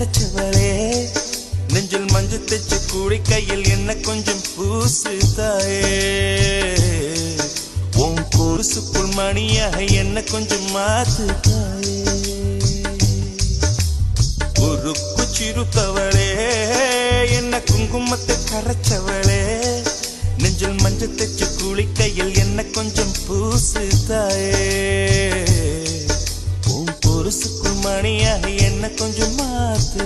கரைச்சவளே நெஞ்சில் மஞ்சள் தைச்சு கூடி கையில் என்ன கொஞ்சம் பூசு தாயே உன் கொலுசுக்குள் மணியாக என்ன கொஞ்சம் மாத்து தாயே ஒரு குச்சிருத்தவளே என்ன குங்குமத்தை கரைச்சவளே நெஞ்சில் மஞ்சள் தைச்சு கூடி கையில் என்ன கொஞ்சம் பூசு தாயே உன் கொலுசுக்குள் மணியாக என்ன கொஞ்சம் மாத்து